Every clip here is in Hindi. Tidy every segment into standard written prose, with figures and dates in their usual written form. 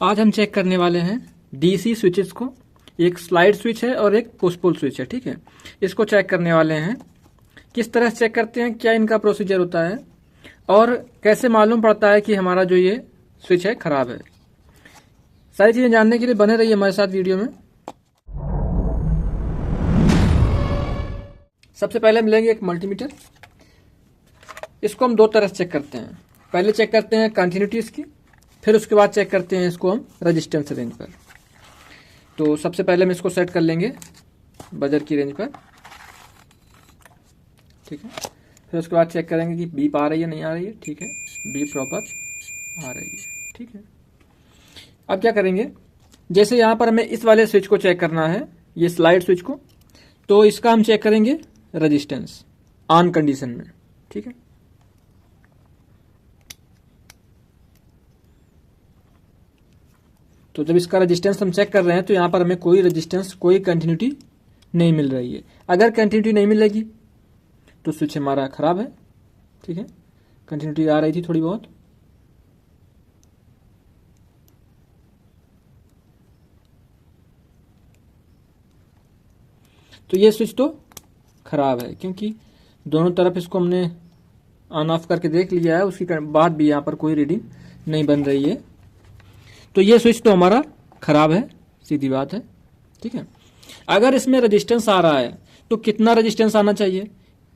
आज हम चेक करने वाले हैं डीसी स्विचेस को। एक स्लाइड स्विच है और एक पुश पुल स्विच है, ठीक है। इसको चेक करने वाले हैं। किस तरह से चेक करते हैं, क्या इनका प्रोसीजर होता है और कैसे मालूम पड़ता है कि हमारा जो ये स्विच है खराब है। सारी चीजें जानने के लिए बने रहिए हमारे साथ वीडियो में। सबसे पहले हम लेंगे एक मल्टीमीटर। इसको हम दो तरह से चेक करते हैं। पहले चेक करते हैं कंटिन्यूटीज की, फिर उसके बाद चेक करते हैं इसको हम रेजिस्टेंस रेंज पर। तो सबसे पहले हम इसको सेट कर लेंगे बजर की रेंज पर, ठीक है। फिर उसके बाद चेक करेंगे कि बीप आ रही है नहीं आ रही है, ठीक है। बीप प्रॉपर आ रही है, ठीक है। अब क्या करेंगे, जैसे यहाँ पर हमें इस वाले स्विच को चेक करना है, ये स्लाइड स्विच को, तो इसका हम चेक करेंगे रेजिस्टेंस ऑन कंडीशन में, ठीक है। तो जब इसका रेजिस्टेंस हम चेक कर रहे हैं तो यहाँ पर हमें कोई रेजिस्टेंस, कोई कंटिन्यूटी नहीं मिल रही है। अगर कंटिन्यूटी नहीं मिलेगी तो स्विच हमारा खराब है, ठीक है। कंटिन्यूटी आ रही थी थोड़ी बहुत, तो ये स्विच तो खराब है, क्योंकि दोनों तरफ इसको हमने ऑन ऑफ करके देख लिया है, उसके बाद भी यहाँ पर कोई रीडिंग नहीं बन रही है। तो ये स्विच तो हमारा खराब है, सीधी बात है, ठीक है। अगर इसमें रेजिस्टेंस आ रहा है तो कितना रेजिस्टेंस आना चाहिए।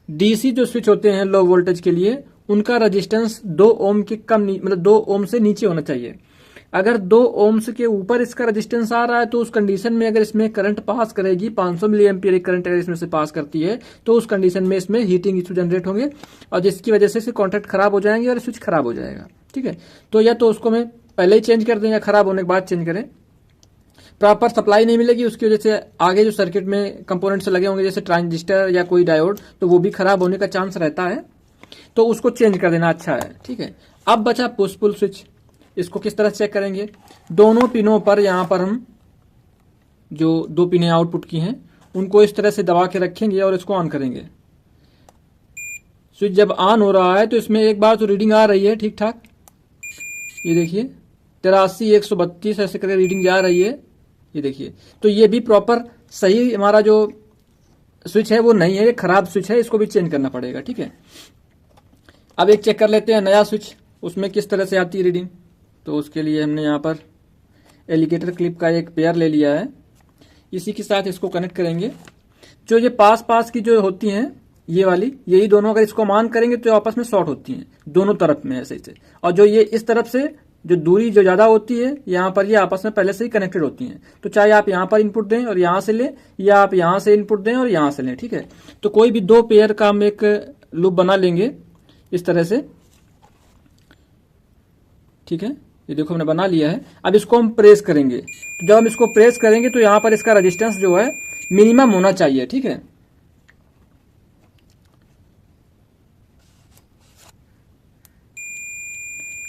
डीसी जो स्विच होते हैं लो वोल्टेज के लिए, उनका रेजिस्टेंस 2 ओम के कम, मतलब 2 ओम से नीचे होना चाहिए। अगर 2 ओम्स के ऊपर इसका रेजिस्टेंस आ रहा है तो उस कंडीशन में अगर इसमें करंट पास करेगी, 500 मिली एम्पियर करंट अगर इसमें से पास करती है, तो उस कंडीशन में इसमें हीटिंग इशू जनरेट होंगे और जिसकी वजह से कॉन्टैक्ट खराब हो जाएंगे और स्विच खराब हो जाएगा, ठीक है। तो या तो उसको मैं पहले ही चेंज कर दें या खराब होने के बाद चेंज करें। प्रॉपर सप्लाई नहीं मिलेगी, उसकी वजह से आगे जो सर्किट में कंपोनेंट्स लगे होंगे जैसे ट्रांजिस्टर या कोई डायोड, तो वो भी खराब होने का चांस रहता है, तो उसको चेंज कर देना अच्छा है, ठीक है। अब बचा पुश पुल स्विच। इसको किस तरह चेक करेंगे, दोनों पिनों पर यहां पर हम जो 2 पिनें आउटपुट की हैं उनको इस तरह से दबा के रखेंगे और इसको ऑन करेंगे। स्विच जब ऑन हो रहा है तो इसमें एक बार तो रीडिंग आ रही है ठीक ठाक, ये देखिए 83 132 ऐसे करके रीडिंग जा रही है, ये देखिए। तो ये भी प्रॉपर सही हमारा जो स्विच है वो नहीं है, ये खराब स्विच है, इसको भी चेंज करना पड़ेगा, ठीक है। अब एक चेक कर लेते हैं नया स्विच, उसमें किस तरह से आती है रीडिंग। तो उसके लिए हमने यहाँ पर एलिगेटर क्लिप का एक पेयर ले लिया है, इसी के साथ इसको कनेक्ट करेंगे। जो ये पास की जो होती हैं ये वाली, यही दोनों अगर इसको ऑन करेंगे तो आपस में शॉर्ट होती हैं दोनों तरफ में ऐसे से, और जो ये इस तरफ से जो दूरी जो ज्यादा होती है यहाँ पर ये आपस में पहले से ही कनेक्टेड होती हैं। तो चाहे आप यहाँ पर इनपुट दें और यहाँ से लें, या आप यहाँ से इनपुट दें और यहाँ से लें, ठीक है। तो कोई भी 2 पेयर का हम एक लूप बना लेंगे इस तरह से, ठीक है। ये देखो हमने बना लिया है। अब इसको हम प्रेस करेंगे, तो जब हम इसको प्रेस करेंगे तो यहाँ पर इसका रेजिस्टेंस जो है मिनिमम होना चाहिए, ठीक है।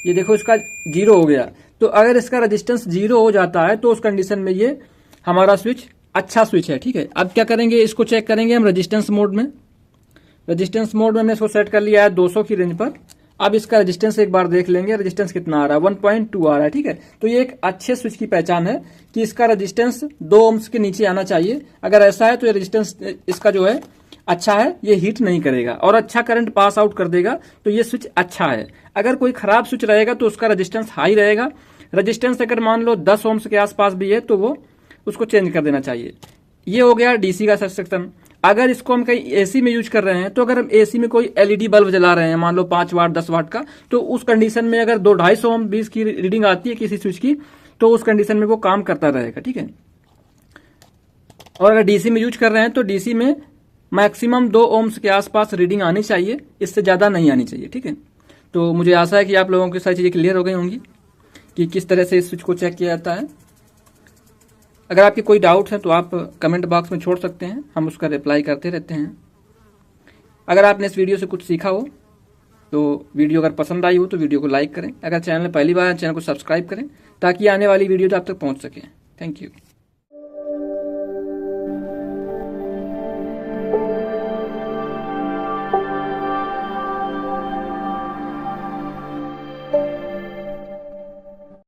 ये देखो इसका 0 हो गया। तो अगर इसका रेजिस्टेंस 0 हो जाता है तो उस कंडीशन में ये हमारा स्विच अच्छा स्विच है, ठीक है। अब क्या करेंगे, इसको चेक करेंगे हम रेजिस्टेंस मोड में। रेजिस्टेंस मोड में हमने इसको सेट कर लिया है 200 की रेंज पर। अब इसका रेजिस्टेंस एक बार देख लेंगे, रेजिस्टेंस कितना आ रहा है, 1.2 आ रहा है, ठीक है। तो ये एक अच्छे स्विच की पहचान है कि इसका रेजिस्टेंस 2 ओम्स के नीचे आना चाहिए। अगर ऐसा है तो ये रेजिस्टेंस इसका जो है अच्छा है, ये हीट नहीं करेगा और अच्छा करंट पास आउट कर देगा, तो ये स्विच अच्छा है। अगर कोई खराब स्विच रहेगा तो उसका रेजिस्टेंस हाई रहेगा। रेजिस्टेंस अगर मान लो 10 ओम्स के आसपास भी है तो वो उसको चेंज कर देना चाहिए। ये हो गया डीसी का सेक्शन। अगर इसको हम कहीं एसी में यूज कर रहे हैं, तो अगर हम एसी में कोई एलईडी बल्ब जला रहे हैं, मान लो 5 वाट 10 वाट का, तो उस कंडीशन में अगर 2-250 ओम 20 की रीडिंग आती है किसी स्विच की, तो उस कंडीशन में वो काम करता रहेगा, ठीक है। और अगर डीसी में यूज कर रहे हैं तो डीसी में मैक्सिमम 2 ओम्स के आसपास रीडिंग आनी चाहिए, इससे ज्यादा नहीं आनी चाहिए, ठीक है। तो मुझे आशा है कि आप लोगों की सारी चीजें क्लियर हो गई होंगी कि किस तरह से इस स्विच को चेक किया जाता है। अगर आपके कोई डाउट है तो आप कमेंट बॉक्स में छोड़ सकते हैं, हम उसका रिप्लाई करते रहते हैं। अगर आपने इस वीडियो से कुछ सीखा हो तो वीडियो अगर पसंद आई हो तो वीडियो को लाइक करें। अगर चैनल में पहली बार चैनल को सब्सक्राइब करें ताकि आने वाली वीडियो आप तक पहुंच सके। Thank you.